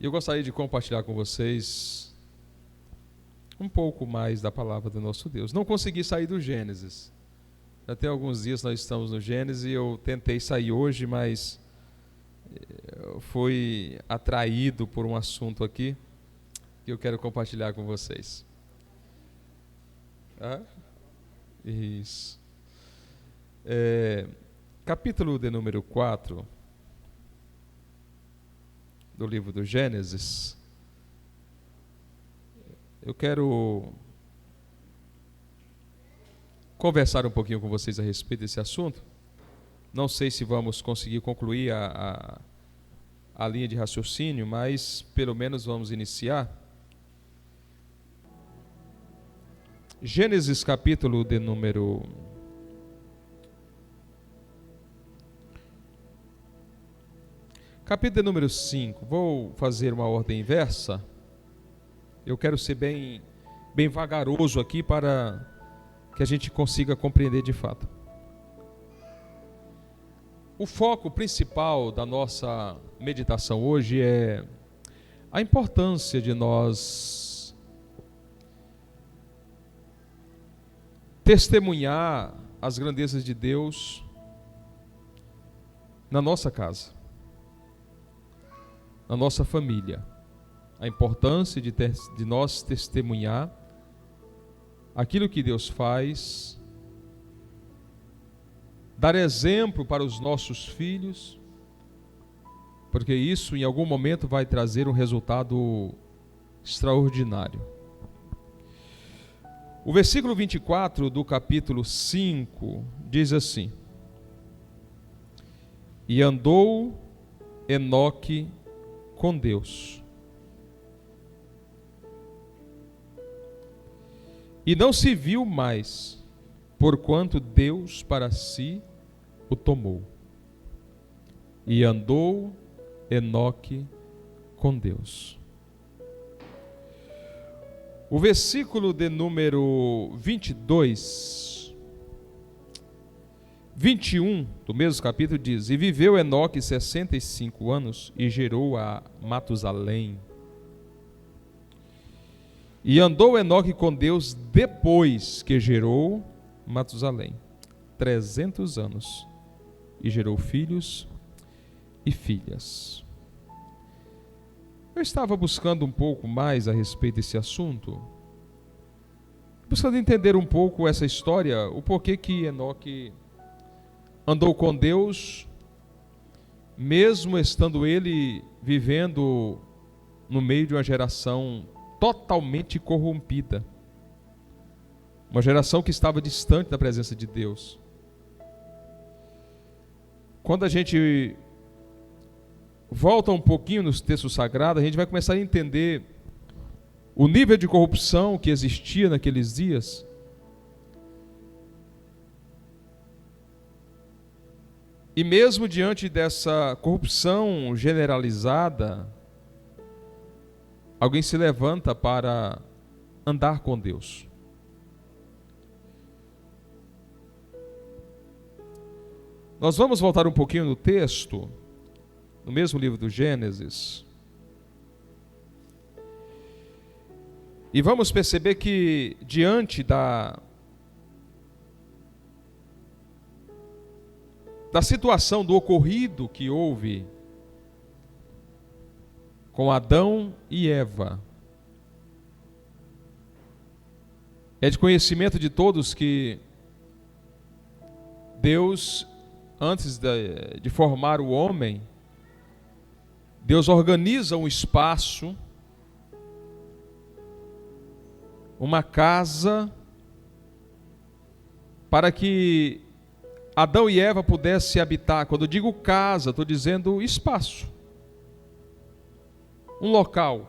E eu gostaria de compartilhar com vocês um pouco mais da palavra do nosso Deus. Não consegui sair do Gênesis. Já tem alguns dias nós estamos no Gênesis e eu tentei sair hoje, mas fui atraído por um assunto aqui que eu quero compartilhar com vocês. Isso. Capítulo de número 4 do livro do Gênesis. Eu quero conversar um pouquinho com vocês a respeito desse assunto. Não sei se vamos conseguir concluir a linha de raciocínio, mas pelo menos vamos iniciar. Gênesis capítulo de número 5. Vou fazer uma ordem inversa. Eu quero ser bem vagaroso aqui para que a gente consiga compreender de fato. O foco principal da nossa meditação hoje é a importância de nós testemunhar as grandezas de Deus na nossa casa, na nossa família. A importância de nós testemunhar aquilo que Deus faz, dar exemplo para os nossos filhos, porque isso em algum momento vai trazer um resultado extraordinário. O versículo 24 do capítulo 5 diz assim: E andou Enoque com Deus, e não se viu mais, porquanto Deus para si o tomou. E andou Enoque com Deus. O versículo de número 21 do mesmo capítulo diz: E viveu Enoque 65 anos e gerou a Matusalém. E andou Enoque com Deus depois que gerou Matusalém 300 anos e gerou filhos e filhas. Eu estava buscando um pouco mais a respeito desse assunto, buscando entender um pouco essa história, o porquê que Enoque andou com Deus, mesmo estando ele vivendo no meio de uma geração totalmente corrompida, uma geração que estava distante da presença de Deus. Quando a gente volta um pouquinho nos textos sagrados, a gente vai começar a entender o nível de corrupção que existia naqueles dias. E mesmo diante dessa corrupção generalizada, alguém se levanta para andar com Deus. Nós vamos voltar um pouquinho no texto, no mesmo livro do Gênesis, e vamos perceber que diante da situação do ocorrido que houve com Adão e Eva, é de conhecimento de todos que Deus, antes de formar o homem, Deus organiza um espaço, uma casa, para que Adão e Eva pudessem habitar. Quando eu digo casa, estou dizendo espaço, um local.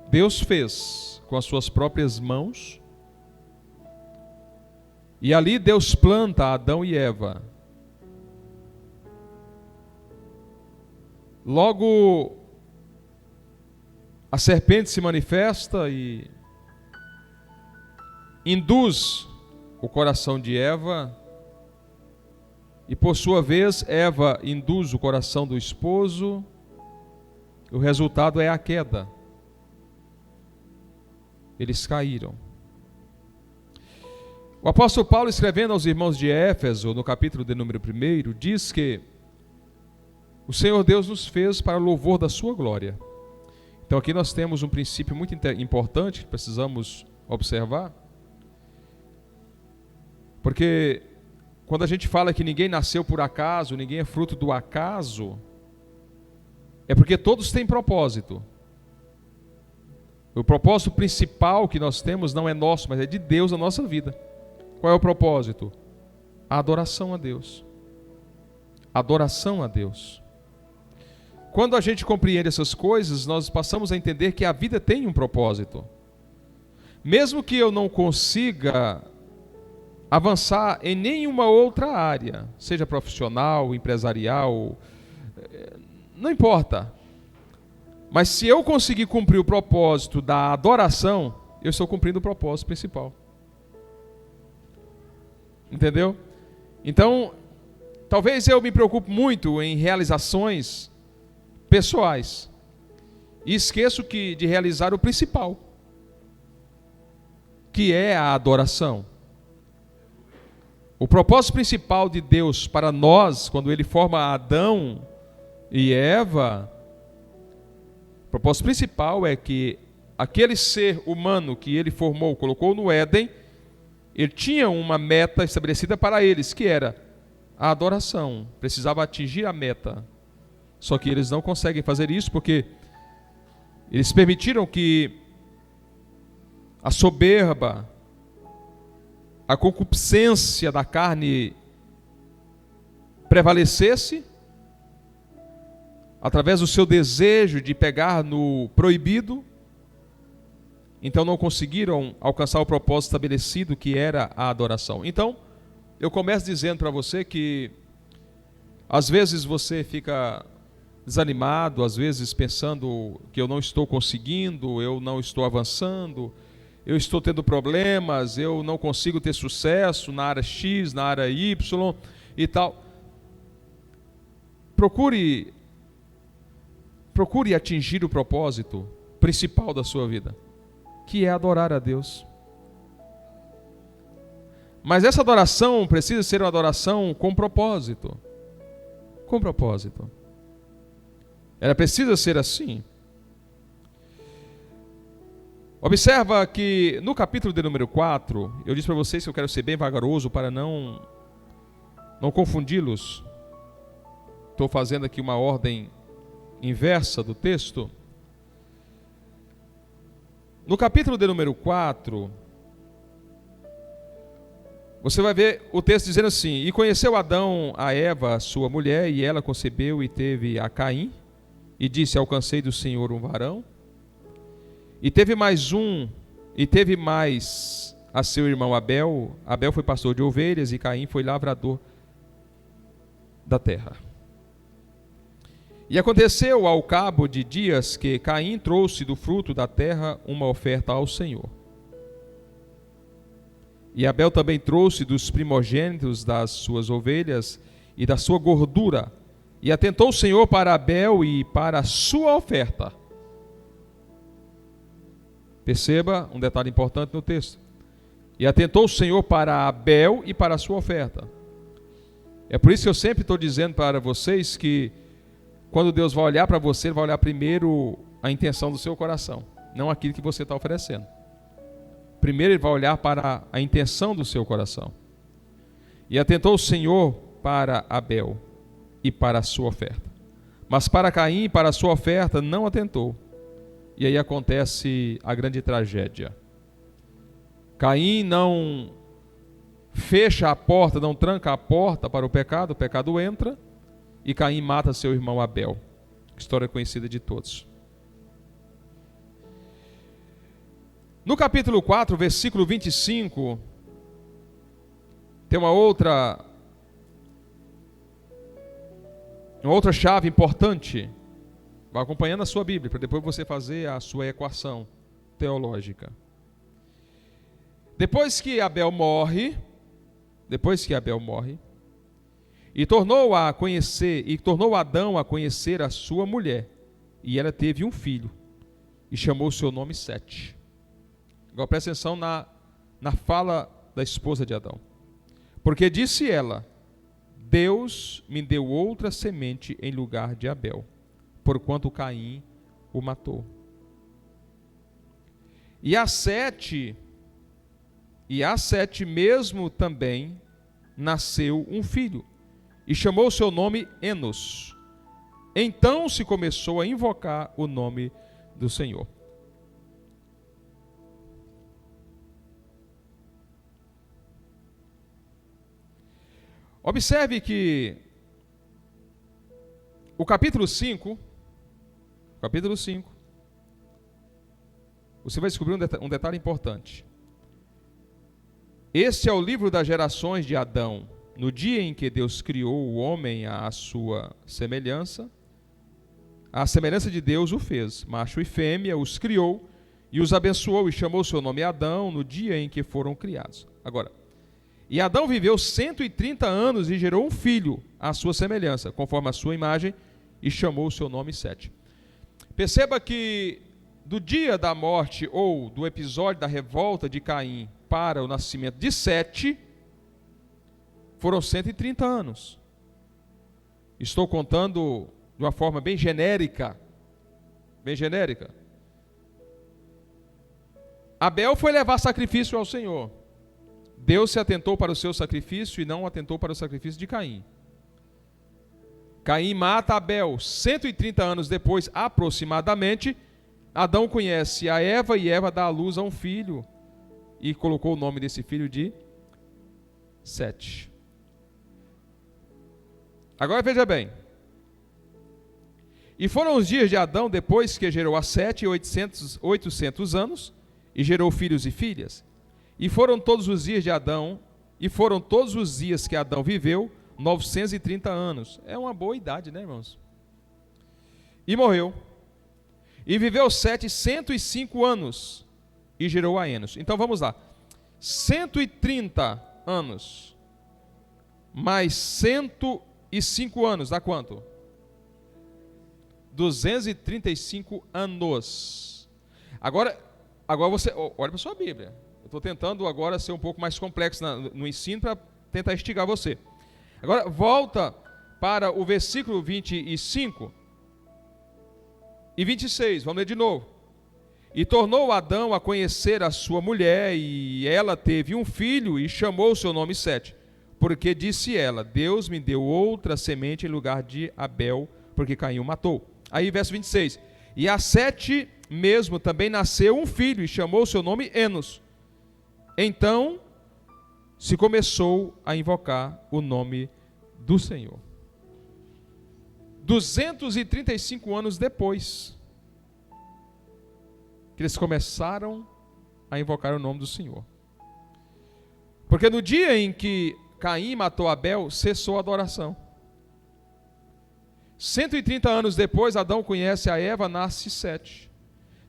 Deus fez com as suas próprias mãos, e ali Deus planta Adão e Eva. Logo, a serpente se manifesta e induz o coração de Eva, e por sua vez Eva induz o coração do esposo, O resultado é a queda. Eles caíram. O apóstolo Paulo, escrevendo aos irmãos de Éfeso, no capítulo de número 1, diz que o Senhor Deus nos fez para louvor da sua glória. Então aqui nós temos um princípio muito importante que precisamos observar. Porque quando a gente fala que ninguém nasceu por acaso, ninguém é fruto do acaso, é porque todos têm propósito. O propósito principal que nós temos não é nosso, mas é de Deus na nossa vida. Qual é o propósito? A adoração a Deus. Adoração a Deus. Quando a gente compreende essas coisas, nós passamos a entender que a vida tem um propósito. Mesmo que eu não consiga avançar em nenhuma outra área, seja profissional, empresarial, não importa. Mas se eu conseguir cumprir o propósito da adoração, eu estou cumprindo o propósito principal. Entendeu? Então, talvez eu me preocupe muito em realizações pessoais e esqueço de realizar o principal, que é a adoração. O propósito principal de Deus para nós, quando Ele forma Adão e Eva, o propósito principal é que aquele ser humano que Ele formou, colocou no Éden, ele tinha uma meta estabelecida para eles, que era a adoração. Precisava atingir a meta. Só que eles não conseguem fazer isso porque eles permitiram que a soberba, a concupiscência da carne prevalecesse, através do seu desejo de pegar no proibido. Então não conseguiram alcançar o propósito estabelecido, que era a adoração. Então, eu começo dizendo para você que às vezes você fica desanimado, às vezes pensando que eu não estou conseguindo, eu não estou avançando, eu estou tendo problemas, eu não consigo ter sucesso na área X, na área Y e tal. Procure atingir o propósito principal da sua vida, que é adorar a Deus. Mas essa adoração precisa ser uma adoração com propósito. Com propósito. Ela precisa ser assim. Observa que no capítulo de número 4, eu disse para vocês que eu quero ser bem vagaroso para não confundi-los. Estou fazendo aqui uma ordem inversa do texto. No capítulo de número 4, você vai ver o texto dizendo assim: E conheceu Adão a Eva, sua mulher, e ela concebeu e teve a Caim, e disse: Alcancei do Senhor um varão. E teve mais a seu irmão Abel. Abel foi pastor de ovelhas e Caim foi lavrador da terra. E aconteceu ao cabo de dias que Caim trouxe do fruto da terra uma oferta ao Senhor. E Abel também trouxe dos primogênitos das suas ovelhas e da sua gordura. E atentou o Senhor para Abel e para a sua oferta. Perceba um detalhe importante no texto. E atentou o Senhor para Abel e para a sua oferta. É por isso que eu sempre estou dizendo para vocês que quando Deus vai olhar para você, Ele vai olhar primeiro a intenção do seu coração, não aquilo que você está oferecendo. Primeiro Ele vai olhar para a intenção do seu coração. E atentou o Senhor para Abel e para a sua oferta. Mas para Caim e para a sua oferta não atentou. E aí acontece a grande tragédia. Caim não fecha a porta, não tranca a porta para o pecado entra, e Caim mata seu irmão Abel. História conhecida de todos. No capítulo 4, versículo 25, tem uma outra chave importante. Vai acompanhando a sua Bíblia, para depois você fazer a sua equação teológica. Depois que Abel morre, e tornou Adão a conhecer a sua mulher, e ela teve um filho, e chamou o seu nome Sete. Agora presta atenção na fala da esposa de Adão. Porque disse ela: Deus me deu outra semente em lugar de Abel, porquanto Caim o matou. E a Sete mesmo também nasceu um filho, e chamou o seu nome Enos. Então se começou a invocar o nome do Senhor. Observe que o capítulo 5, você vai descobrir um detalhe importante. Este é o livro das gerações de Adão. No dia em que Deus criou o homem à sua semelhança, a semelhança de Deus o fez, macho e fêmea os criou e os abençoou e chamou seu nome Adão no dia em que foram criados. Agora, e Adão viveu 130 anos e gerou um filho à sua semelhança, conforme a sua imagem, e chamou o seu nome Sete. Perceba que do dia da morte ou do episódio da revolta de Caim para o nascimento de Sete, foram 130 anos. Estou contando de uma forma bem genérica. Abel foi levar sacrifício ao Senhor. Deus se atentou para o seu sacrifício e não atentou para o sacrifício de Caim. Caim mata Abel. 130 anos depois, aproximadamente, Adão conhece a Eva e Eva dá à luz a um filho e colocou o nome desse filho de Sete. Agora veja bem. E foram os dias de Adão depois que gerou a Sete 800 anos e gerou filhos e filhas. E foram todos os dias de Adão, e foram todos os dias que Adão viveu, 930 anos. É uma boa idade, né, irmãos? E morreu. E viveu Sete 105 anos, e gerou a Enos. Então vamos lá. 130 anos, mais 105 anos, dá quanto? 235 anos. Agora você, olha para a sua Bíblia. Eu estou tentando agora ser um pouco mais complexo no ensino para tentar instigar você. Agora, volta para o versículo 25 e 26, vamos ler de novo. E tornou Adão a conhecer a sua mulher, e ela teve um filho, e chamou o seu nome Sete. Porque disse ela: Deus me deu outra semente em lugar de Abel, porque Caim o matou. Aí, verso 26. E a Sete mesmo também nasceu um filho, e chamou o seu nome Enos. Então se começou a invocar o nome do Senhor. 235 anos depois que eles começaram a invocar o nome do Senhor. Porque no dia em que Caim matou Abel, cessou a adoração. 130 anos depois, Adão conhece a Eva, nasce Sete.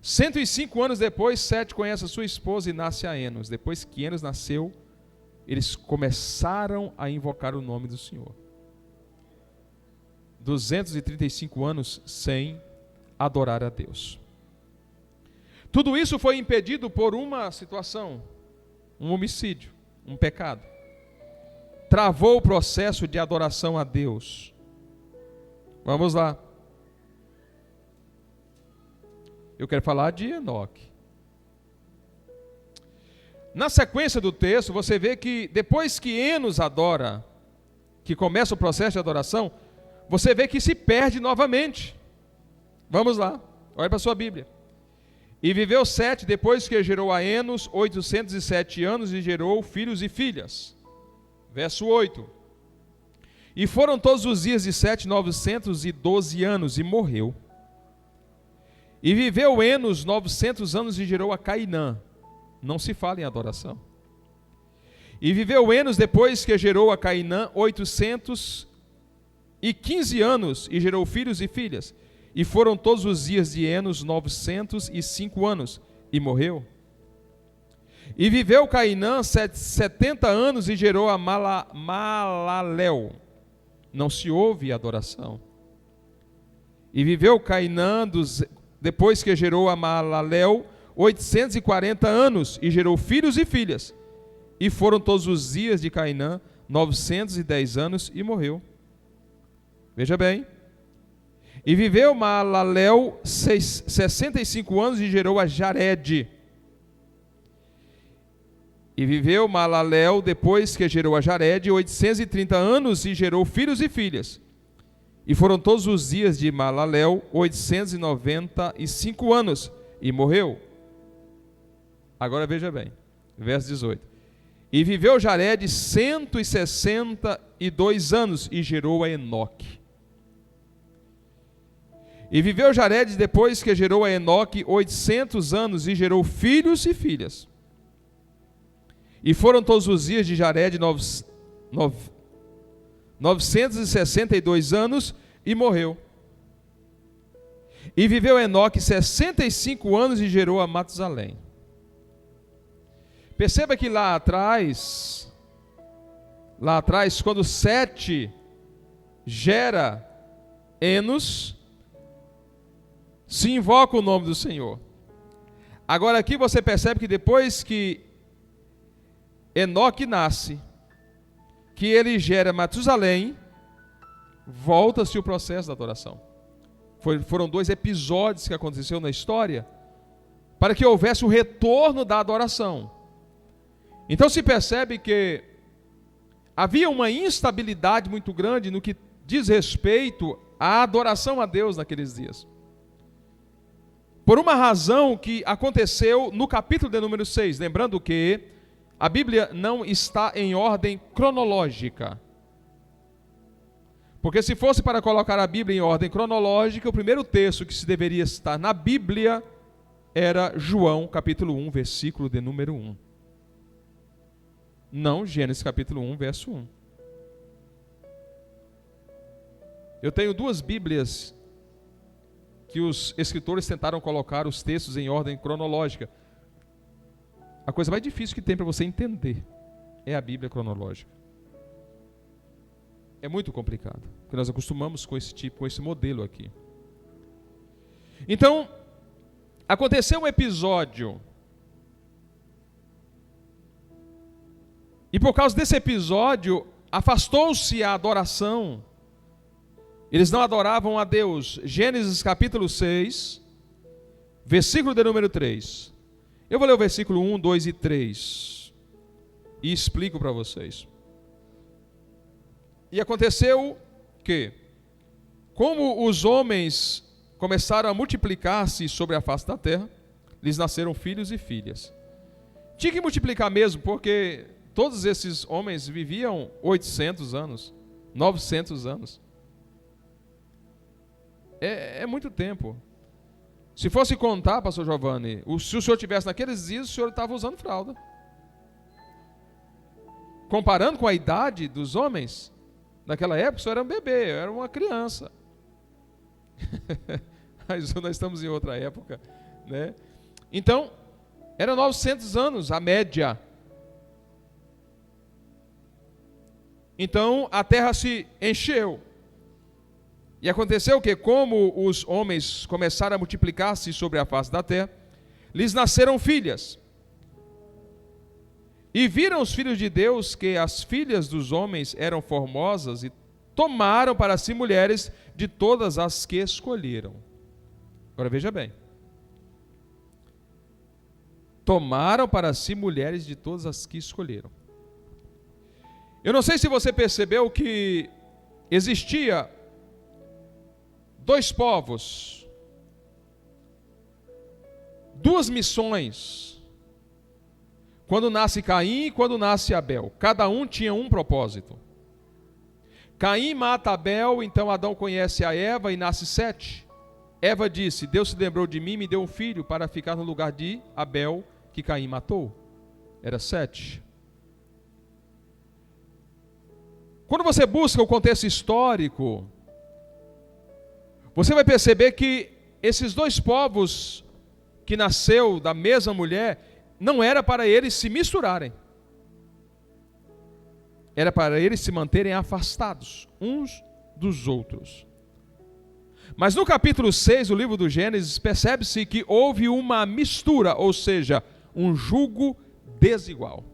105 anos depois, Sete conhece a sua esposa e nasce a Enos. Depois que Enos nasceu, eles começaram a invocar o nome do Senhor. 235 anos sem adorar a Deus. Tudo isso foi impedido por uma situação, um homicídio, um pecado. Travou o processo de adoração a Deus. Vamos lá. Eu quero falar de Enoque. Na sequência do texto, você vê que depois que Enos adora, que começa o processo de adoração, você vê que se perde novamente. Vamos lá, olha para a sua Bíblia. E viveu Sete, depois que gerou a Enos, 807 anos, e gerou filhos e filhas. Verso 8. E foram todos os dias de Sete 912 anos, e morreu. E viveu Enos 900 anos, e gerou a Cainã. Não se fala em adoração. E viveu Enos, depois que gerou a Cainã, 815 anos, e gerou filhos e filhas. E foram todos os dias de Enos 905 anos, e morreu. E viveu Cainã 70 anos, e gerou a Malalel. Não se ouve adoração. E viveu Cainã, depois que gerou a Maalalel, 840 anos, e gerou filhos e filhas. E foram todos os dias de Cainã 910 anos, e morreu. Veja bem. E viveu Maalalel 65 anos, e gerou a Jared. E viveu Maalalel, depois que gerou a Jared, 830 anos, e gerou filhos e filhas. E foram todos os dias de Maalalel 895 anos, e morreu. Agora veja bem, verso 18. E viveu Jared 162 anos, e gerou a Enoque. E viveu Jared, depois que gerou a Enoque, 800 anos, e gerou filhos e filhas. E foram todos os dias de Jared 962 anos, e morreu. E viveu Enoque 65 anos, e gerou a Matusalém. Perceba que lá atrás, quando Sete gera Enos, se invoca o nome do Senhor. Agora aqui você percebe que depois que Enoque nasce, que ele gera Matusalém, volta-se o processo da adoração. Foram dois episódios que aconteceram na história para que houvesse o retorno da adoração. Então se percebe que havia uma instabilidade muito grande no que diz respeito à adoração a Deus naqueles dias. Por uma razão que aconteceu no capítulo de número 6, lembrando que a Bíblia não está em ordem cronológica. Porque se fosse para colocar a Bíblia em ordem cronológica, o primeiro texto que se deveria estar na Bíblia era João capítulo 1, versículo de número 1. Não Gênesis capítulo 1, verso 1. Eu tenho duas Bíblias que os escritores tentaram colocar os textos em ordem cronológica. A coisa mais difícil que tem para você entender é a Bíblia cronológica. É muito complicado, porque nós acostumamos com esse modelo aqui. Então, aconteceu um episódio, e por causa desse episódio, afastou-se a adoração. Eles não adoravam a Deus. Gênesis capítulo 6, versículo de número 3. Eu vou ler o versículo 1, 2 e 3 e explico para vocês. E aconteceu que, como os homens começaram a multiplicar-se sobre a face da terra, lhes nasceram filhos e filhas. Tinha que multiplicar mesmo, porque todos esses homens viviam 800 anos, 900 anos. É muito tempo. Se fosse contar, pastor Giovanni, se o senhor tivesse naqueles dias, o senhor estava usando fralda. Comparando com a idade dos homens, naquela época, o senhor era um bebê, era uma criança. Mas nós estamos em outra época, né? Então, eram 900 anos, a média. Então, a terra se encheu. E aconteceu que, como os homens começaram a multiplicar-se sobre a face da terra, lhes nasceram filhas. E viram os filhos de Deus que as filhas dos homens eram formosas e tomaram para si mulheres de todas as que escolheram. Agora veja bem. Tomaram para si mulheres de todas as que escolheram. Eu não sei se você percebeu que existia dois povos, duas missões, quando nasce Caim e quando nasce Abel. Cada um tinha um propósito. Caim mata Abel, então Adão conhece a Eva e nasce Sete. Eva disse: Deus se lembrou de mim e me deu um filho para ficar no lugar de Abel, que Caim matou. Era Sete. Quando você busca o contexto histórico, você vai perceber que esses dois povos que nasceu da mesma mulher, não era para eles se misturarem. Era para eles se manterem afastados uns dos outros. Mas no capítulo 6 do livro do Gênesis, percebe-se que houve uma mistura, ou seja, um jugo desigual.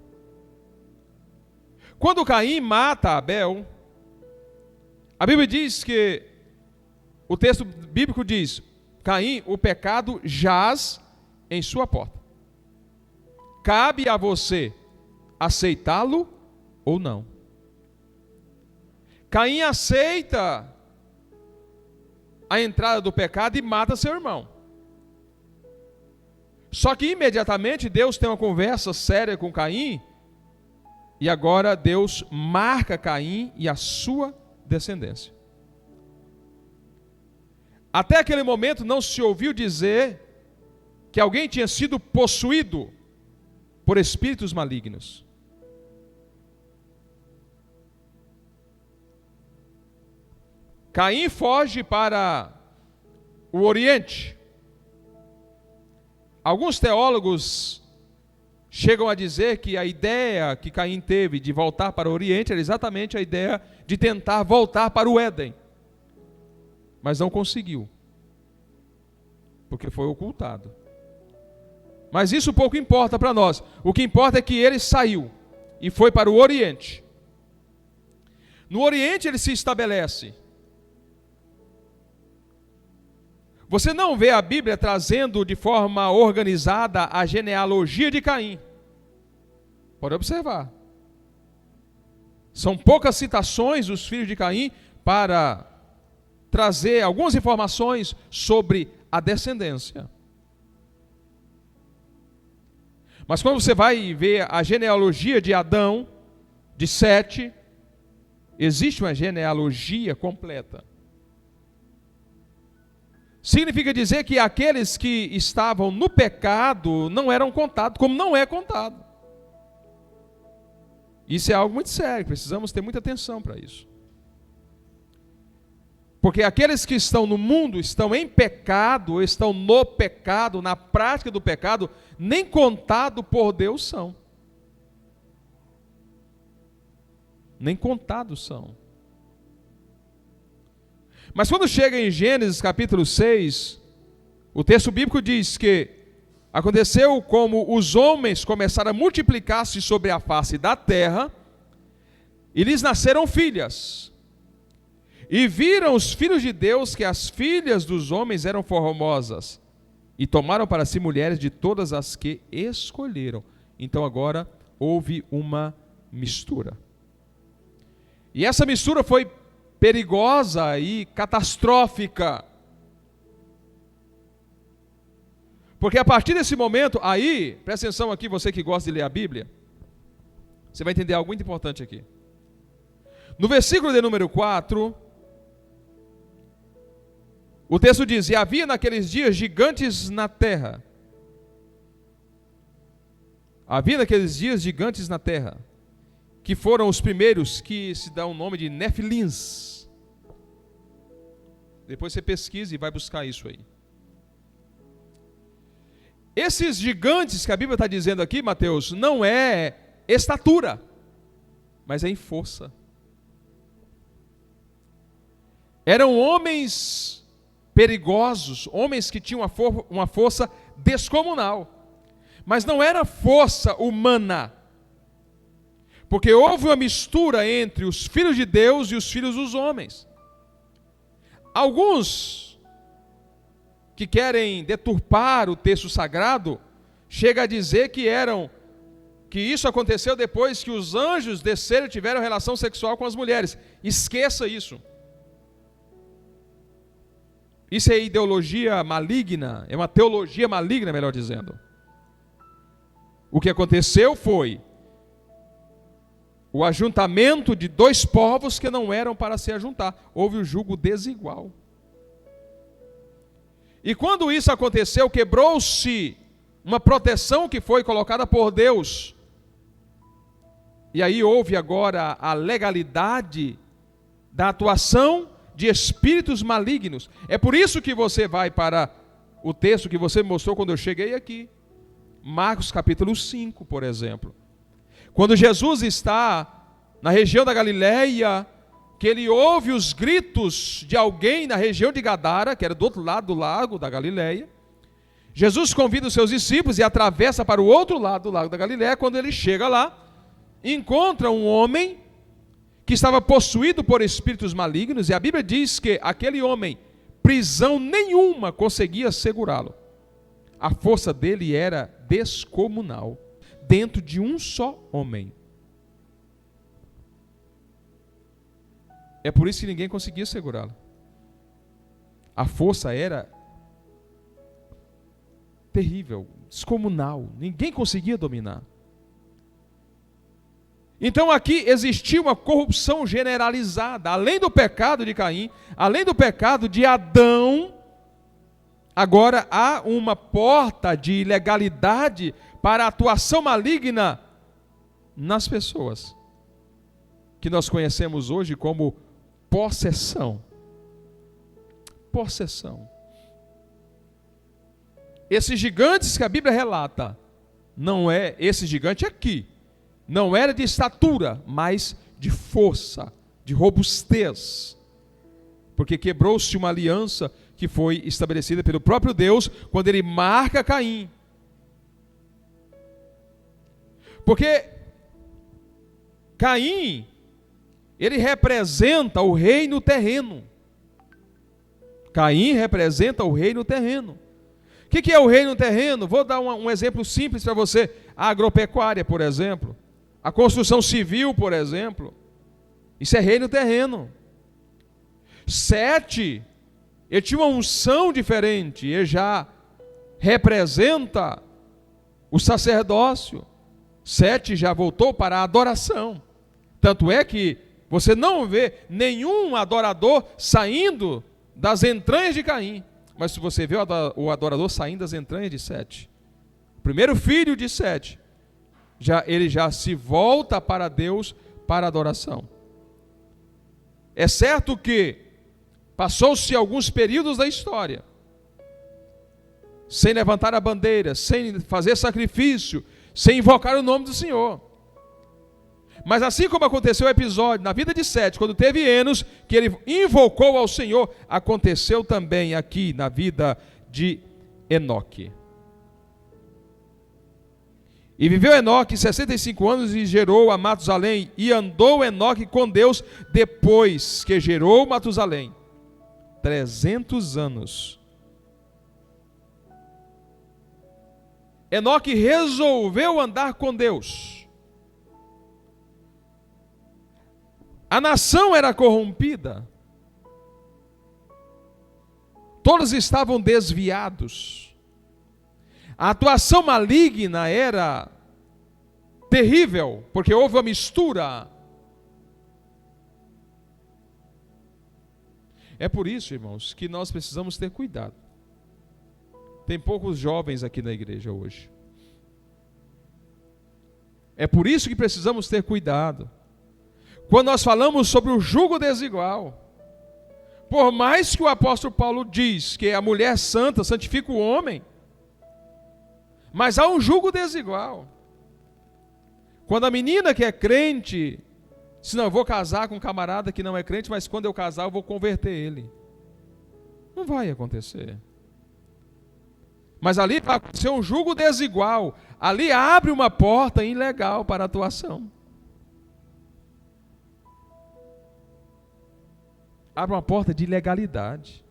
Quando Caim mata Abel, a Bíblia diz que, o texto bíblico diz, Caim, o pecado jaz em sua porta. Cabe a você aceitá-lo ou não. Caim aceita a entrada do pecado e mata seu irmão. Só que imediatamente Deus tem uma conversa séria com Caim, e agora Deus marca Caim e a sua descendência. Até aquele momento não se ouviu dizer que alguém tinha sido possuído por espíritos malignos. Caim foge para o Oriente. Alguns teólogos chegam a dizer que a ideia que Caim teve de voltar para o Oriente era exatamente a ideia de tentar voltar para o Éden. Mas não conseguiu, porque foi ocultado. Mas isso pouco importa para nós. O que importa é que ele saiu e foi para o Oriente. No Oriente ele se estabelece. Você não vê a Bíblia trazendo de forma organizada a genealogia de Caim. Pode observar. São poucas citações dos filhos de Caim para trazer algumas informações sobre a descendência. Mas quando você vai ver a genealogia de Adão, de Sete, existe uma genealogia completa. Significa dizer que aqueles que estavam no pecado não eram contados, como não é contado. Isso é algo muito sério, precisamos ter muita atenção para isso. Porque aqueles que estão no mundo, estão em pecado, estão no pecado, na prática do pecado, nem contado por Deus são. Nem contados são. Mas quando chega em Gênesis capítulo 6, o texto bíblico diz que aconteceu como os homens começaram a multiplicar-se sobre a face da terra, e lhes nasceram filhas. E viram os filhos de Deus que as filhas dos homens eram formosas, e tomaram para si mulheres de todas as que escolheram. Então agora houve uma mistura. E essa mistura foi perigosa e catastrófica. Porque a partir desse momento, aí, presta atenção aqui, você que gosta de ler a Bíblia, você vai entender algo muito importante aqui. No versículo de número 4, o texto diz: e havia naqueles dias gigantes na terra. Havia naqueles dias gigantes na terra, que foram os primeiros que se dão o nome de Nefilins. Depois você pesquisa e vai buscar isso aí. Esses gigantes que a Bíblia está dizendo aqui, Mateus, não é estatura, mas é em força. Eram homens perigosos, homens que tinham uma força descomunal, mas não era força humana, porque houve uma mistura entre os filhos de Deus e os filhos dos homens. Alguns que querem deturpar o texto sagrado chega a dizer que isso aconteceu depois que os anjos desceram e tiveram relação sexual com as mulheres. Esqueça isso. Isso é ideologia maligna, é uma teologia maligna, melhor dizendo. O que aconteceu foi o ajuntamento de dois povos que não eram para se ajuntar. Houve o jugo desigual. E quando isso aconteceu, quebrou-se uma proteção que foi colocada por Deus. E aí houve agora a legalidade da atuação de espíritos malignos. É por isso que você vai para o texto que você me mostrou quando eu cheguei aqui. Marcos capítulo 5, por exemplo. Quando Jesus está na região da Galileia, que ele ouve os gritos de alguém na região de Gadara, que era do outro lado do lago da Galileia. Jesus convida os seus discípulos e atravessa para o outro lado do lago da Galileia. Quando ele chega lá, encontra um homem que estava possuído por espíritos malignos, e a Bíblia diz que aquele homem, prisão nenhuma conseguia segurá-lo. A força dele era descomunal, dentro de um só homem. É por isso que ninguém conseguia segurá-lo. A força era terrível, descomunal, ninguém conseguia dominar. Então aqui existia uma corrupção generalizada, além do pecado de Caim, além do pecado de Adão, agora há uma porta de ilegalidade para a atuação maligna nas pessoas, que nós conhecemos hoje como possessão. Possessão. Esses gigantes que a Bíblia relata, não é esse gigante aqui, não era de estatura, mas de força, de robustez, porque quebrou-se uma aliança que foi estabelecida pelo próprio Deus, quando ele marca Caim. Porque Caim, ele representa o reino terreno. Caim representa o reino terreno. O que é o reino terreno? Vou dar um exemplo simples para você. A agropecuária, por exemplo. A construção civil, por exemplo. Isso é reino terreno. Sete, ele tinha uma unção diferente. Ele já representa o sacerdócio. Sete já voltou para a adoração. Tanto é que você não vê nenhum adorador saindo das entranhas de Caim. Mas se você vê o adorador saindo das entranhas de Sete, o primeiro filho de Sete, ele já se volta para Deus para a adoração. É certo que passou-se alguns períodos da história sem levantar a bandeira, sem fazer sacrifício, sem invocar o nome do Senhor. Mas assim como aconteceu o episódio na vida de Sete, quando teve Enos, que ele invocou ao Senhor, aconteceu também aqui na vida de Enoque. E viveu Enoque 65 anos e gerou a Matusalém, e andou Enoque com Deus depois que gerou Matusalém 300 anos. Enoque resolveu andar com Deus. A nação era corrompida. Todos estavam desviados. A atuação maligna era terrível, porque houve uma mistura. É por isso, irmãos, que nós precisamos ter cuidado. Tem poucos jovens aqui na igreja hoje. É por isso que precisamos ter cuidado. Quando nós falamos sobre o jugo desigual, por mais que o apóstolo Paulo diz que a mulher santa santifica o homem, mas há um jugo desigual. Quando a menina que é crente, diz, não, eu vou casar com um camarada que não é crente, mas quando eu casar eu vou converter ele. Não vai acontecer. Mas ali vai acontecer um jugo desigual. Ali abre uma porta ilegal para a atuação. Abre uma porta de ilegalidade.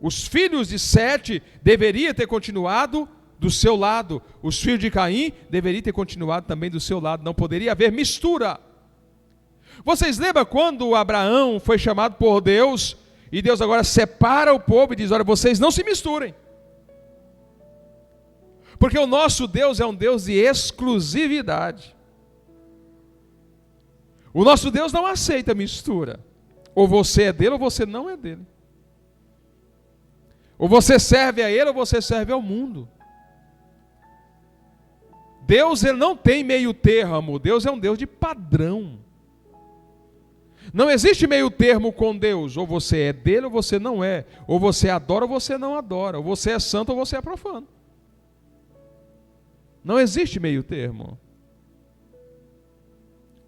Os filhos de Sete deveriam ter continuado do seu lado. Os filhos de Caim deveriam ter continuado também do seu lado. Não poderia haver mistura. Vocês lembram quando Abraão foi chamado por Deus, e Deus agora separa o povo e diz, olha, vocês não se misturem. Porque o nosso Deus é um Deus de exclusividade. O nosso Deus não aceita mistura. Ou você é dele ou você não é dele. Ou você serve a ele ou você serve ao mundo. Deus, ele não tem meio termo. Deus é um Deus de padrão. Não existe meio termo com Deus. Ou você é dele ou você não é. Ou você adora ou você não adora. Ou você é santo ou você é profano. Não existe meio termo.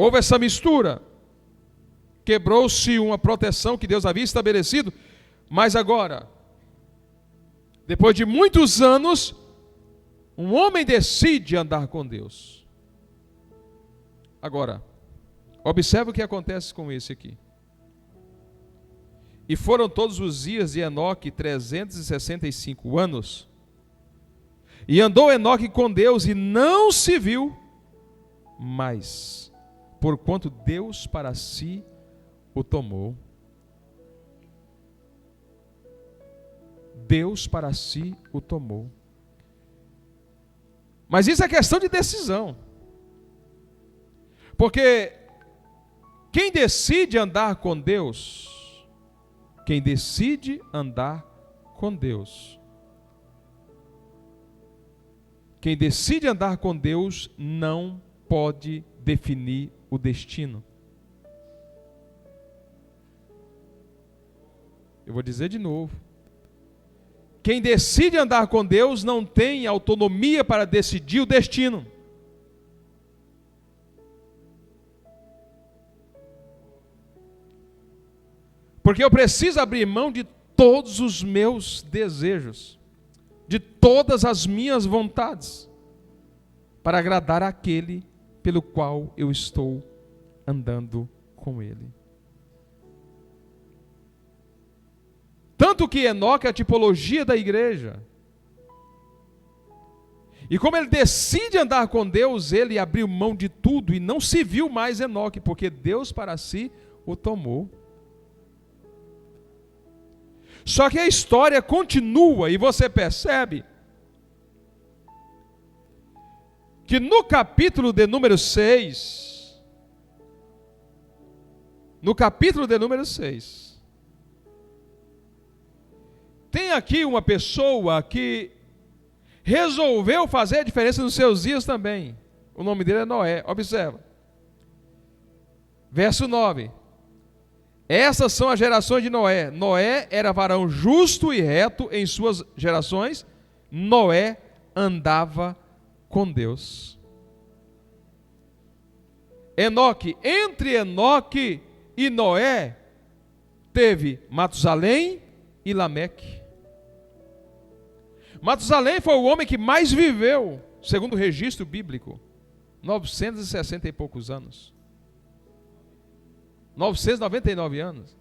Houve essa mistura. Quebrou-se uma proteção que Deus havia estabelecido, mas agora, depois de muitos anos, um homem decide andar com Deus. Agora, observe o que acontece com esse aqui. E foram todos os dias de Enoque 365 anos. E andou Enoque com Deus e não se viu mais, porquanto Deus para si o tomou. Deus para si o tomou. Mas isso é questão de decisão. Porque quem decide andar com Deus, quem decide andar com Deus, quem decide andar com Deus não pode definir o destino. Eu vou dizer de novo. Quem decide andar com Deus não tem autonomia para decidir o destino. Porque eu preciso abrir mão de todos os meus desejos, de todas as minhas vontades, para agradar aquele pelo qual eu estou andando com ele. Tanto que Enoque é a tipologia da igreja. E como ele decide andar com Deus, ele abriu mão de tudo e não se viu mais Enoque, porque Deus para si o tomou. Só que a história continua e você percebe que no capítulo de número 6, tem aqui uma pessoa que resolveu fazer a diferença nos seus dias também. O nome dele é Noé. Observa. Verso 9. Essas são as gerações de Noé. Noé era varão justo e reto em suas gerações. Noé andava com Deus. Enoque, entre Enoque e Noé, teve Matusalém e Lameque. Matusalém foi o homem que mais viveu, segundo o registro bíblico, 960 e poucos anos. 999 anos,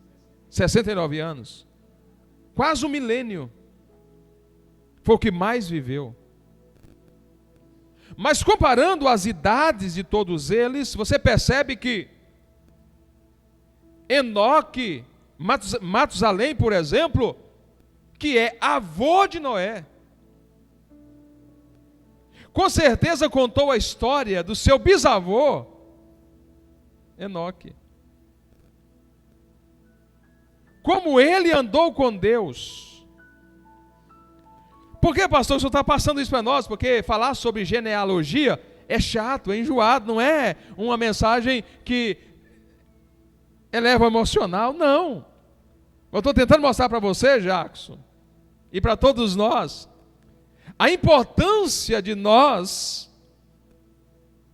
69 anos, quase um milênio, foi o que mais viveu. Mas comparando as idades de todos eles, você percebe que Enoque, Matusalém, por exemplo, que é avô de Noé, com certeza contou a história do seu bisavô, Enoque. Como ele andou com Deus. Por que, pastor, o senhor está passando isso para nós? Porque falar sobre genealogia é chato, é enjoado, não é uma mensagem que eleva o emocional, não. Eu estou tentando mostrar para você, Jackson, e para todos nós, a importância de nós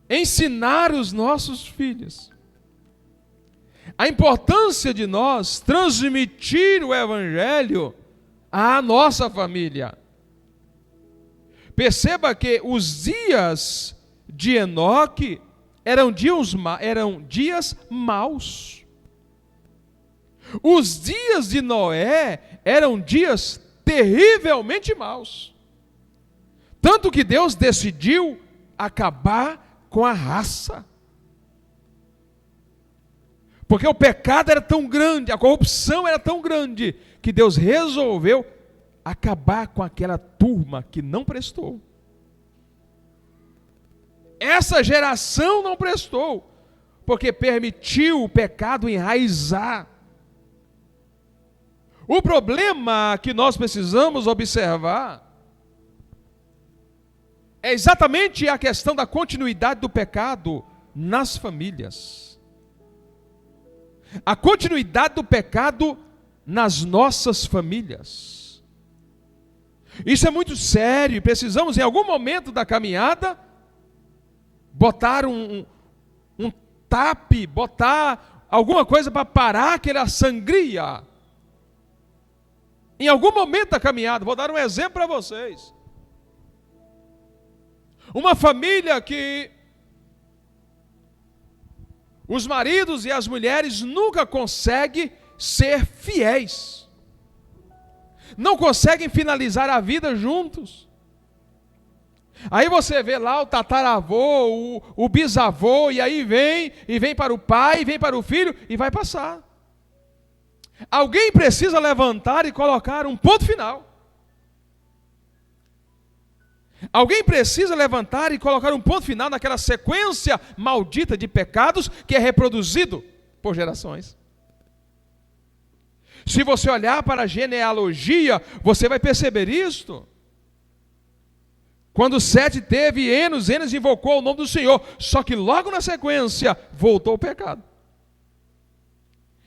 ensinar os nossos filhos. A importância de nós transmitir o Evangelho à nossa família. Perceba que os dias de Enoque eram dias maus. Os dias de Noé eram dias terrivelmente maus. Tanto que Deus decidiu acabar com a raça. Porque o pecado era tão grande, a corrupção era tão grande, que Deus resolveu acabar com aquela turma que não prestou. Essa geração não prestou, porque permitiu o pecado enraizar. O problema que nós precisamos observar é exatamente a questão da continuidade do pecado nas famílias. A continuidade do pecado nas nossas famílias. Isso é muito sério, precisamos em algum momento da caminhada botar um TAP, botar alguma coisa para parar aquela sangria. Em algum momento da caminhada, vou dar um exemplo para vocês. Uma família que os maridos e as mulheres nunca conseguem ser fiéis. Não conseguem finalizar a vida juntos. Aí você vê lá o tataravô, o bisavô, e aí vem para o pai, vem para o filho, e vai passar. Alguém precisa levantar e colocar um ponto final. Alguém precisa levantar e colocar um ponto final naquela sequência maldita de pecados que é reproduzido por gerações. Se você olhar para a genealogia, você vai perceber isto. Quando Sete teve Enos invocou o nome do Senhor, só que logo na sequência voltou o pecado.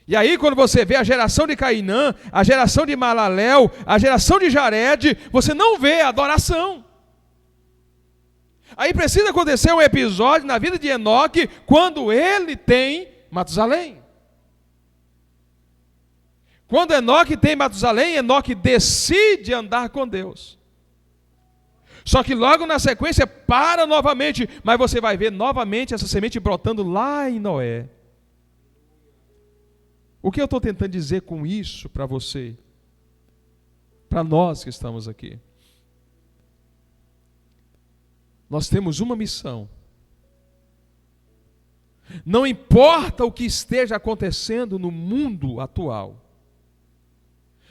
E aí quando você vê a geração de Cainã, a geração de Malaléu, a geração de Jared, você não vê a adoração. Aí precisa acontecer um episódio na vida de Enoque, quando ele tem Matusalém. Quando Enoque tem Matusalém, Enoque decide andar com Deus. Só que logo na sequência para novamente, mas você vai ver novamente essa semente brotando lá em Noé. O que eu estou tentando dizer com isso para você? Para nós que estamos aqui. Nós temos uma missão. Não importa o que esteja acontecendo no mundo atual.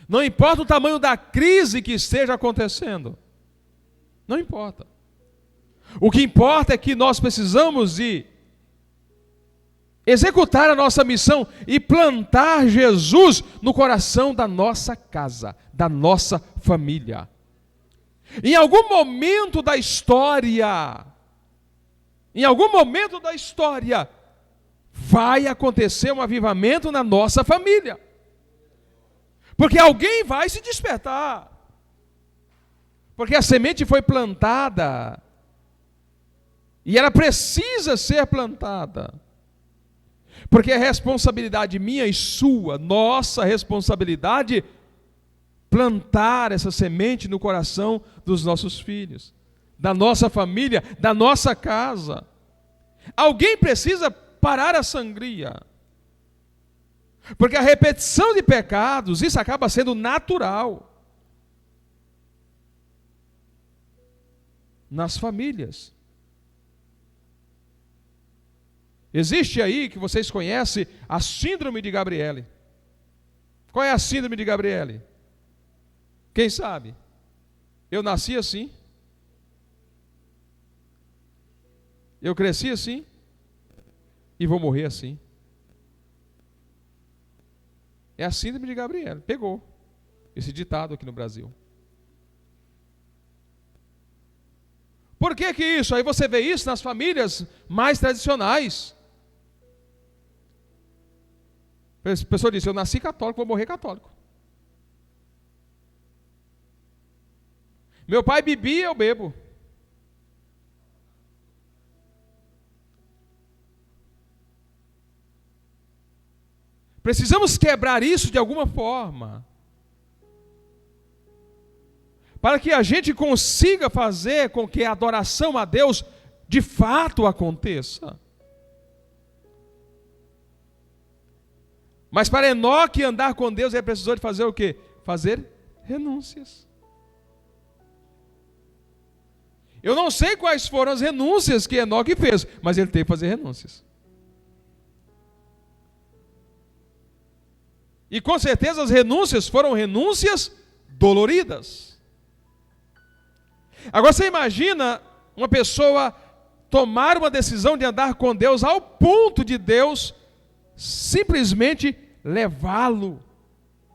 Não importa o tamanho da crise que esteja acontecendo. Não importa. O que importa é que nós precisamos de executar a nossa missão e plantar Jesus no coração da nossa casa, da nossa família. Em algum momento da história, vai acontecer um avivamento na nossa família. Porque alguém vai se despertar. Porque a semente foi plantada. E ela precisa ser plantada. Porque é responsabilidade minha e sua, nossa responsabilidade, plantar essa semente no coração dos nossos filhos, da nossa família, da nossa casa. Alguém precisa parar a sangria. Porque a repetição de pecados, isso acaba sendo natural. Nas famílias. Existe aí, que vocês conhecem, a síndrome de Gabriele. Qual é a síndrome de Gabriele? Quem sabe? Eu nasci assim. Eu cresci assim. E vou morrer assim. É a síndrome de Gabriele. Pegou esse ditado aqui no Brasil. Por que isso? Aí você vê isso nas famílias mais tradicionais. A pessoa diz, eu nasci católico, vou morrer católico. Meu pai bebia, eu bebo. Precisamos quebrar isso de alguma forma. Para que a gente consiga fazer com que a adoração a Deus de fato aconteça. Mas para Enoque andar com Deus, ele precisou de fazer o quê? Fazer renúncias. Eu não sei quais foram as renúncias que Enoque fez, mas ele teve que fazer renúncias. E com certeza as renúncias foram renúncias doloridas. Agora você imagina uma pessoa tomar uma decisão de andar com Deus ao ponto de Deus simplesmente levá-lo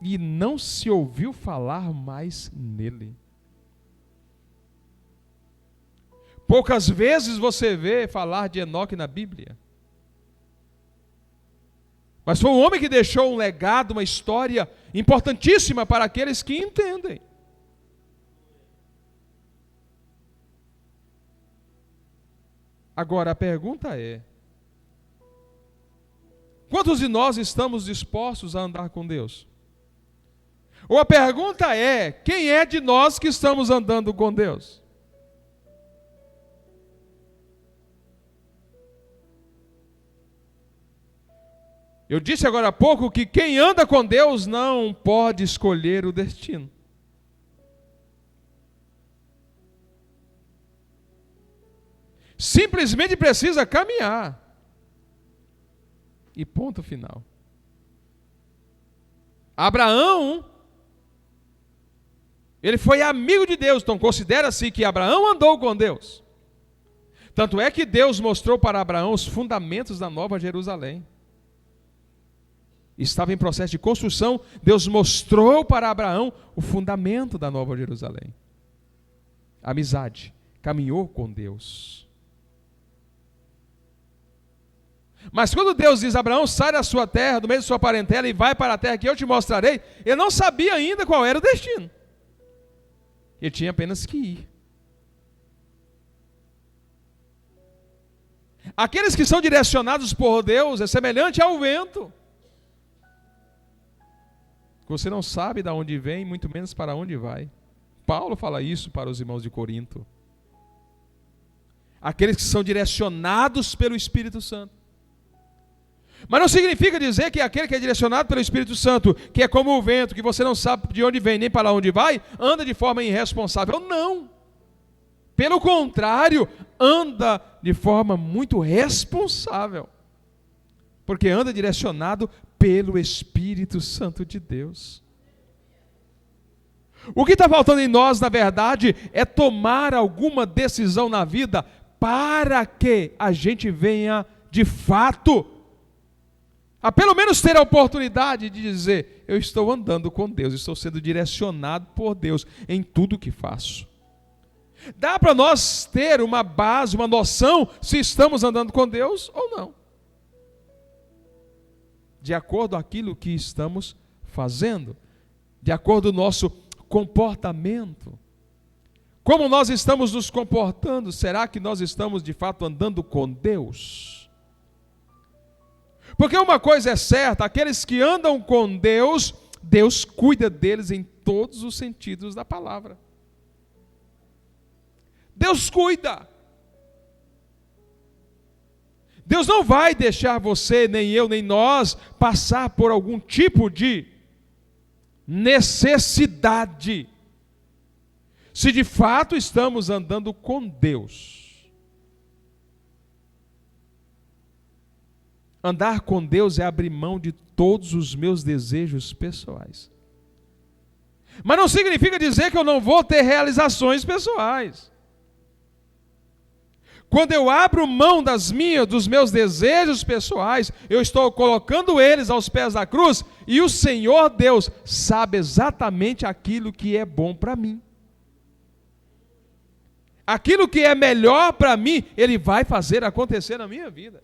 e não se ouviu falar mais nele. Poucas vezes você vê falar de Enoque na Bíblia. Mas foi um homem que deixou um legado, uma história importantíssima para aqueles que entendem. Agora a pergunta é: Quantos de nós estamos dispostos a andar com Deus? Ou a pergunta é: quem é de nós que estamos andando com Deus? Eu disse agora há pouco que quem anda com Deus não pode escolher o destino. Simplesmente precisa caminhar. E ponto final. Abraão, ele foi amigo de Deus, então considera-se que Abraão andou com Deus. Tanto é que Deus mostrou para Abraão os fundamentos da Nova Jerusalém. Estava em processo de construção, Deus mostrou para Abraão o fundamento da Nova Jerusalém. Amizade, caminhou com Deus. Mas quando Deus diz: Abraão, sai da sua terra, do meio da sua parentela e vai para a terra que eu te mostrarei, ele não sabia ainda qual era o destino. Ele tinha apenas que ir. Aqueles que são direcionados por Deus é semelhante ao vento. Você não sabe de onde vem, muito menos para onde vai. Paulo fala isso para os irmãos de Corinto. Aqueles que são direcionados pelo Espírito Santo. Mas não significa dizer que aquele que é direcionado pelo Espírito Santo, que é como o vento, que você não sabe de onde vem nem para onde vai, anda de forma irresponsável. Não. Pelo contrário, anda de forma muito responsável. Porque anda direcionado pelo Espírito Santo de Deus. O que está faltando em nós, na verdade, é tomar alguma decisão na vida para que a gente venha, de fato, a pelo menos ter a oportunidade de dizer: eu estou andando com Deus, estou sendo direcionado por Deus em tudo que faço. Dá para nós ter uma base, uma noção se estamos andando com Deus ou não, de acordo com aquilo que estamos fazendo, de acordo com o nosso comportamento. Como nós estamos nos comportando? Será que nós estamos de fato andando com Deus? Porque uma coisa é certa: aqueles que andam com Deus, Deus cuida deles em todos os sentidos da palavra. Deus cuida. Deus não vai deixar você, nem eu, nem nós passar por algum tipo de necessidade, se de fato estamos andando com Deus. Andar com Deus é abrir mão de todos os meus desejos pessoais. Mas não significa dizer que eu não vou ter realizações pessoais. Quando eu abro mão dos meus desejos pessoais, eu estou colocando eles aos pés da cruz, e o Senhor Deus sabe exatamente aquilo que é bom para mim. Aquilo que é melhor para mim, Ele vai fazer acontecer na minha vida.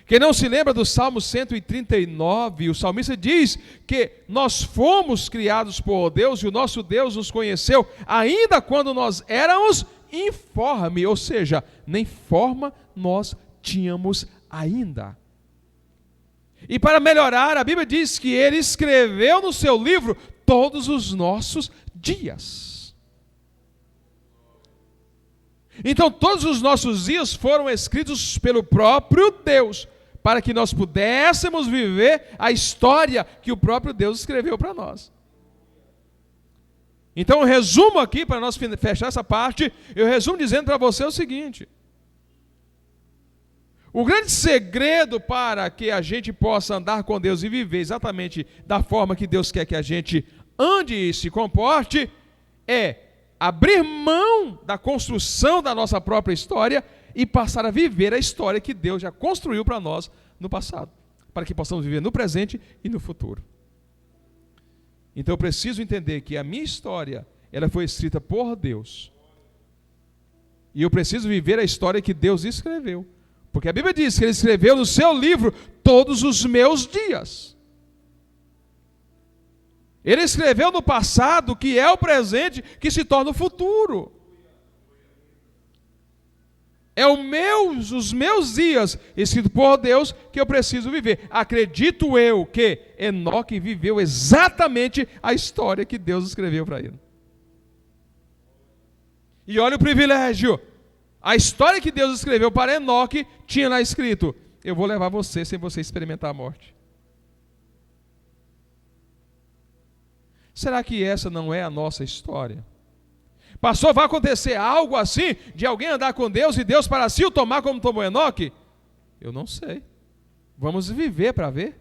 Quem não se lembra do Salmo 139, o salmista diz que nós fomos criados por Deus, e o nosso Deus nos conheceu, ainda quando nós éramos informe, ou seja, nem forma nós tínhamos ainda. E para melhorar, a Bíblia diz que Ele escreveu no seu livro todos os nossos dias. Então todos os nossos dias foram escritos pelo próprio Deus, para que nós pudéssemos viver a história que o próprio Deus escreveu para nós. Então, eu resumo aqui, para nós fechar essa parte, eu resumo dizendo para você o seguinte: o grande segredo para que a gente possa andar com Deus e viver exatamente da forma que Deus quer que a gente ande e se comporte, é abrir mão da construção da nossa própria história e passar a viver a história que Deus já construiu para nós no passado, para que possamos viver no presente e no futuro. Então eu preciso entender que a minha história, ela foi escrita por Deus. E eu preciso viver a história que Deus escreveu. Porque a Bíblia diz que Ele escreveu no seu livro todos os meus dias. Ele escreveu no passado, que é o presente, que se torna o futuro. É os meus dias, escrito por Deus, que eu preciso viver. Acredito eu que Enoque viveu exatamente a história que Deus escreveu para ele. E olha o privilégio. A história que Deus escreveu para Enoque tinha lá escrito: eu vou levar você sem você experimentar a morte. Será que essa não é a nossa história? Pastor, vai acontecer algo assim, de alguém andar com Deus e Deus para si o tomar como tomou Enoque? Eu não sei. Vamos viver para ver.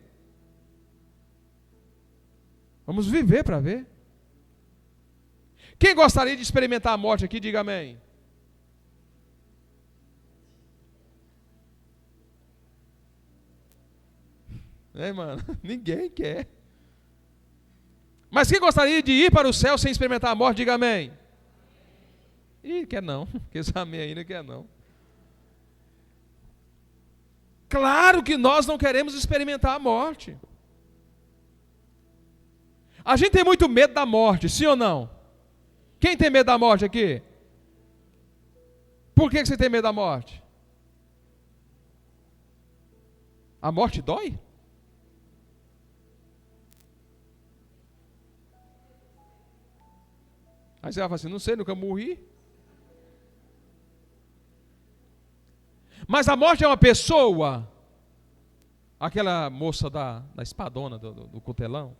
Vamos viver para ver. Quem gostaria de experimentar a morte aqui, diga amém. Mano, ninguém quer. Mas quem gostaria de ir para o céu sem experimentar a morte, diga amém. Ih, quer não, porque esse amém ainda quer não. Claro que nós não queremos experimentar a morte. A gente tem muito medo da morte, sim ou não? Quem tem medo da morte aqui? Por que você tem medo da morte? A morte dói? Aí você vai falar assim, não sei, nunca morri. Mas a morte é uma pessoa. Aquela moça da espadona, do cutelão,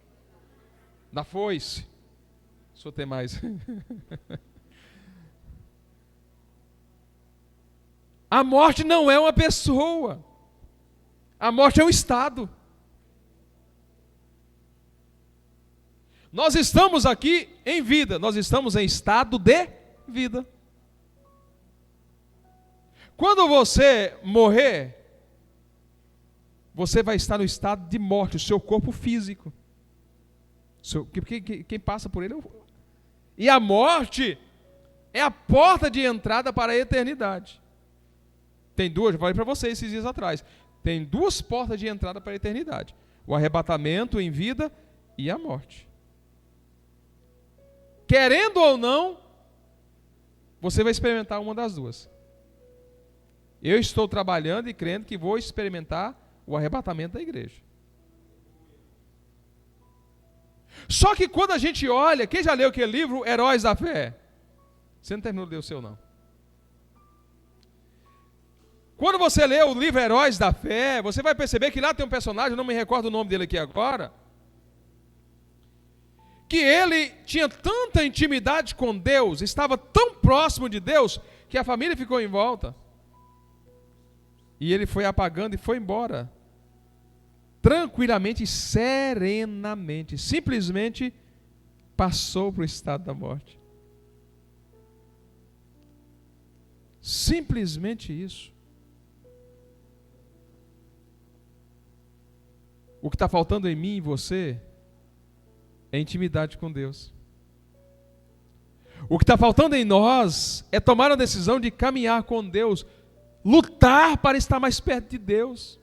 da foice. O senhor tem mais. A morte não é uma pessoa. A morte é um estado. Nós estamos aqui em vida, nós estamos em estado de vida. Quando você morrer, você vai estar no estado de morte, o seu corpo físico. Quem passa por ele é o... E a morte é a porta de entrada para a eternidade. Tem duas, eu falei para vocês esses dias atrás. Tem duas portas de entrada para a eternidade: o arrebatamento em vida e a morte. Querendo ou não, você vai experimentar uma das duas. Eu estou trabalhando e crendo que vou experimentar o arrebatamento da igreja. Só que quando a gente olha, quem já leu aquele livro, Heróis da Fé? Você não terminou de ler o seu, não. Quando você lê o livro Heróis da Fé, você vai perceber que lá tem um personagem, eu não me recordo o nome dele aqui agora, que ele tinha tanta intimidade com Deus, estava tão próximo de Deus, que a família ficou em volta. E ele foi apagando e foi embora. Tranquilamente e serenamente. Simplesmente passou para o estado da morte. Simplesmente isso. O que está faltando em mim e você é intimidade com Deus. O que está faltando em nós é tomar a decisão de caminhar com Deus, lutar para estar mais perto de Deus.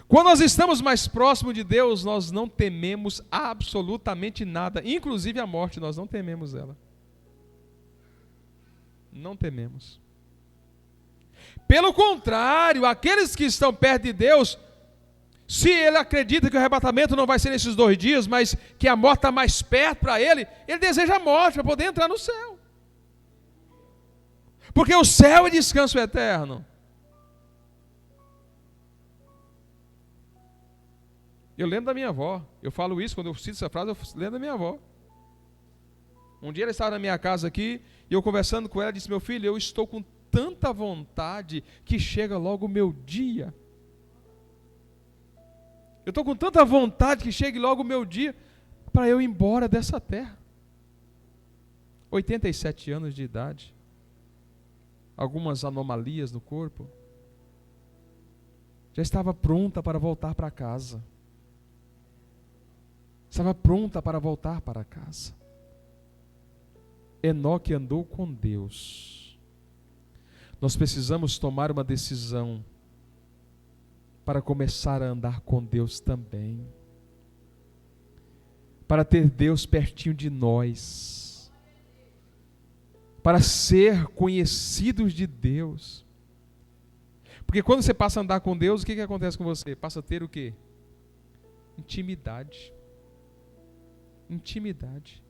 Quando nós estamos mais próximos de Deus, nós não tememos absolutamente nada, inclusive a morte, nós não tememos ela. Não tememos. Pelo contrário, aqueles que estão perto de Deus, se ele acredita que o arrebatamento não vai ser nesses 2 dias, mas que a morte está mais perto para ele, ele deseja a morte para poder entrar no céu. Porque o céu é descanso eterno. Eu lembro da minha avó. Eu falo isso, quando eu cito essa frase, eu lembro da minha avó. Um dia ela estava na minha casa aqui, e eu conversando com ela, disse: meu filho, eu estou com tanta vontade que chega logo o meu dia. Eu estou com tanta vontade que chegue logo o meu dia para eu ir embora dessa terra. 87 anos de idade. Algumas anomalias no corpo. Já estava pronta para voltar para casa. Estava pronta para voltar para casa. Enoque andou com Deus. Nós precisamos tomar uma decisão para começar a andar com Deus também. Para ter Deus pertinho de nós. para ser conhecidos de Deus. Porque quando você passa a andar com Deus, o que acontece com você? Passa a ter o quê? Intimidade. Intimidade.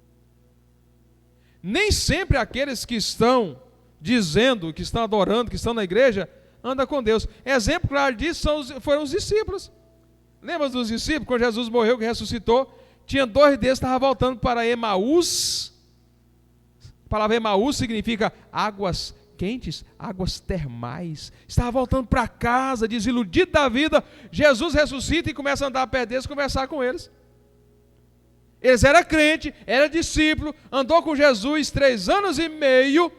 Nem sempre aqueles que estão dizendo, que estão adorando, que estão na igreja, andam com Deus. Exemplo claro disso foram os discípulos. Lembra dos discípulos, quando Jesus morreu, que ressuscitou? Tinha 2 deles que estavam voltando para Emaús. A palavra Emaús significa águas quentes, águas termais. Estava voltando para casa, desiludido da vida. Jesus ressuscita e começa a andar perto deles, conversar com eles. Eles eram crente, era discípulo, andou com Jesus 3 anos e meio.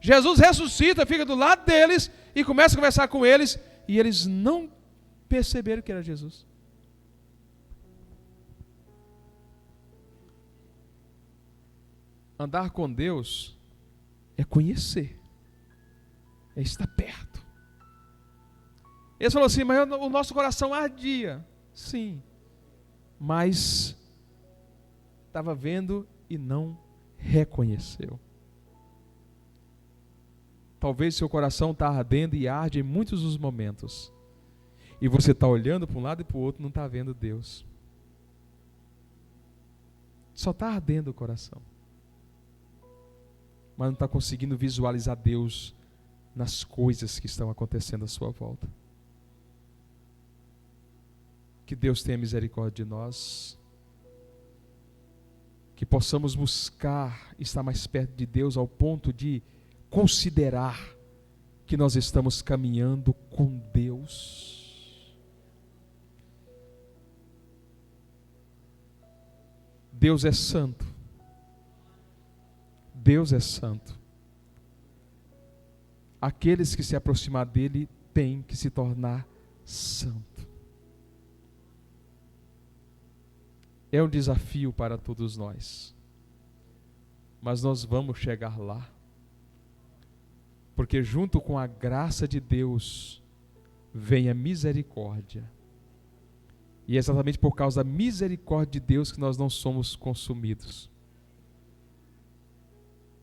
Jesus ressuscita, fica do lado deles e começa a conversar com eles. E eles não perceberam que era Jesus. Andar com Deus é conhecer, é estar perto. Eles falaram assim, mas o nosso coração ardia. Sim, mas estava vendo e não reconheceu. Talvez seu coração está ardendo e arde em muitos dos momentos. E você está olhando para um lado e para o outro, não está vendo Deus. Só está ardendo o coração. Mas não está conseguindo visualizar Deus nas coisas que estão acontecendo à sua volta. Que Deus tenha misericórdia de nós. Que possamos buscar estar mais perto de Deus ao ponto de considerar que nós estamos caminhando com Deus. Deus é santo. Deus é santo. Aqueles que se aproximar dele têm que se tornar santo. É um desafio para todos nós. Mas nós vamos chegar lá. Porque junto com a graça de Deus vem a misericórdia. E é exatamente por causa da misericórdia de Deus que nós não somos consumidos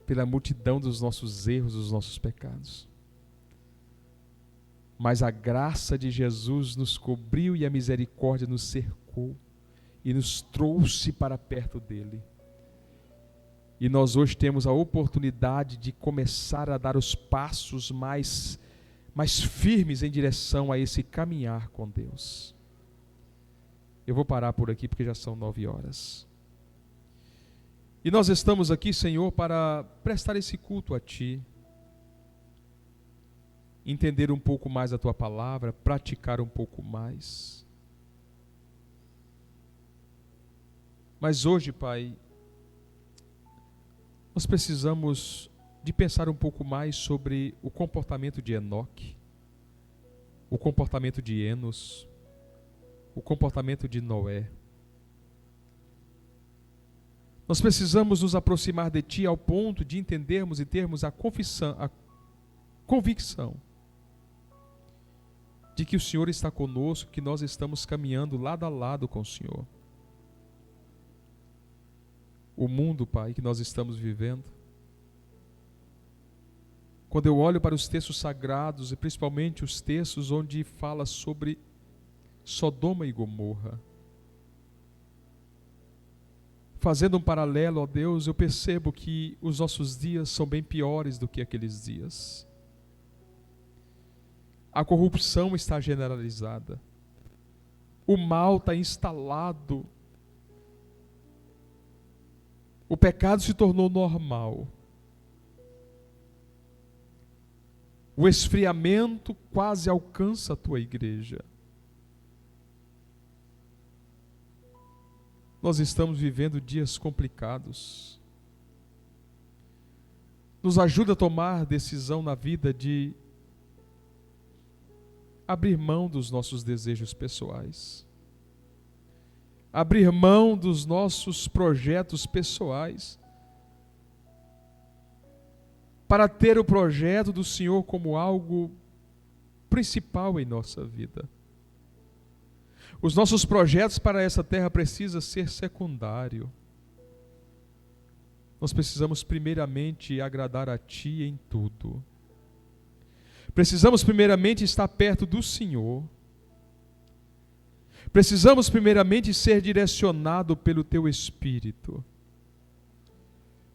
pela multidão dos nossos erros, dos nossos pecados. Mas a graça de Jesus nos cobriu e a misericórdia nos cercou e nos trouxe para perto dele. E nós hoje temos a oportunidade de começar a dar os passos mais firmes em direção a esse caminhar com Deus. Eu vou parar por aqui porque já são 9 horas. E nós estamos aqui, Senhor, para prestar esse culto a Ti, entender um pouco mais a Tua palavra, praticar um pouco mais. Mas hoje, Pai, nós precisamos de pensar um pouco mais sobre o comportamento de Enoque, o comportamento de Enos, o comportamento de Noé. Nós precisamos nos aproximar de Ti ao ponto de entendermos e termos a convicção de que o Senhor está conosco, que nós estamos caminhando lado a lado com o Senhor. O mundo, Pai, que nós estamos vivendo, quando eu olho para os textos sagrados, e principalmente os textos onde fala sobre Sodoma e Gomorra, fazendo um paralelo, ó Deus, eu percebo que os nossos dias são bem piores do que aqueles dias. A corrupção está generalizada. O mal está instalado. O pecado se tornou normal. O esfriamento quase alcança a tua igreja. Nós estamos vivendo dias complicados. Nos ajuda a tomar decisão na vida de abrir mão dos nossos desejos pessoais. Abrir mão dos nossos projetos pessoais. Para ter o projeto do Senhor como algo principal em nossa vida. Os nossos projetos para essa terra precisam ser secundário. Nós precisamos primeiramente agradar a Ti em tudo. Precisamos primeiramente estar perto do Senhor. Precisamos primeiramente ser direcionado pelo Teu Espírito.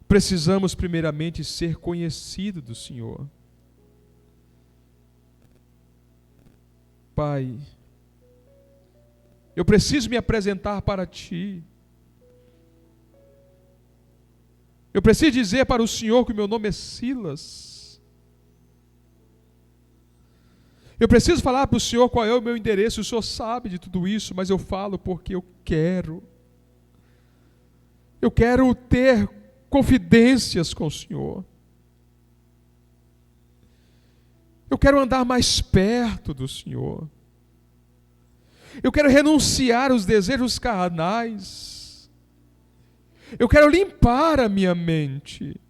Precisamos primeiramente ser conhecido do Senhor. Pai, eu preciso me apresentar para Ti. Eu preciso dizer para o Senhor que o meu nome é Silas. Eu preciso falar para o Senhor qual é o meu endereço. O Senhor sabe de tudo isso, mas eu falo porque eu quero. Eu quero ter confidências com o Senhor. Eu quero andar mais perto do Senhor. Eu quero renunciar aos desejos carnais. Eu quero limpar a minha mente.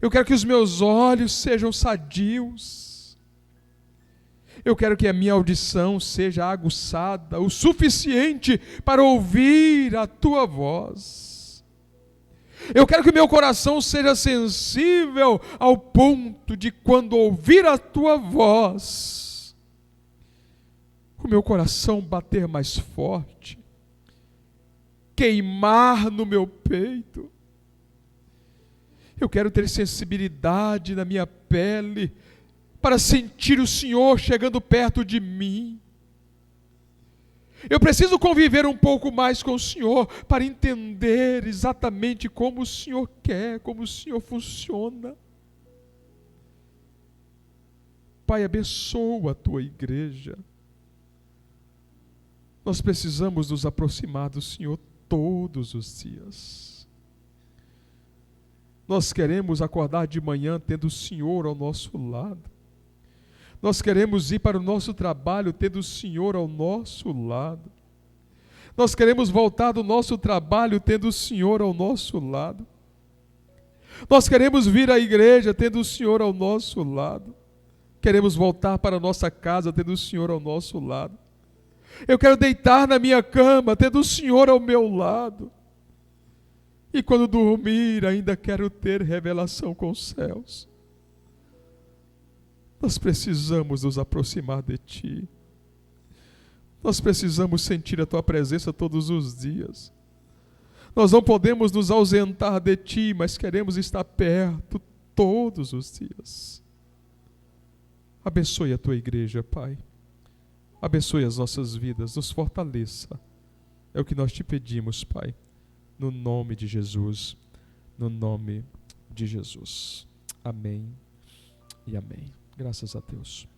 Eu quero que os meus olhos sejam sadios. Eu quero que a minha audição seja aguçada o suficiente para ouvir a Tua voz. Eu quero que o meu coração seja sensível ao ponto de, quando ouvir a Tua voz, o meu coração bater mais forte, queimar no meu peito. Eu quero ter sensibilidade na minha pele para sentir o Senhor chegando perto de mim. Eu preciso conviver um pouco mais com o Senhor para entender exatamente como o Senhor quer, como o Senhor funciona. Pai, abençoa a Tua igreja. Nós precisamos nos aproximar do Senhor todos os dias. Nós queremos acordar de manhã tendo o Senhor ao nosso lado. Nós queremos ir para o nosso trabalho tendo o Senhor ao nosso lado. Nós queremos voltar do nosso trabalho tendo o Senhor ao nosso lado. Nós queremos vir à igreja tendo o Senhor ao nosso lado. Queremos voltar para a nossa casa tendo o Senhor ao nosso lado. Eu quero deitar na minha cama tendo o Senhor ao meu lado. E quando dormir ainda quero ter revelação com os céus. Nós precisamos nos aproximar de Ti. Nós precisamos sentir a Tua presença todos os dias. Nós não podemos nos ausentar de Ti, mas queremos estar perto todos os dias. Abençoe a Tua igreja, Pai. Abençoe as nossas vidas, nos fortaleça. É o que nós Te pedimos, Pai. No nome de Jesus. No nome de Jesus. Amém e amém. Graças a Deus.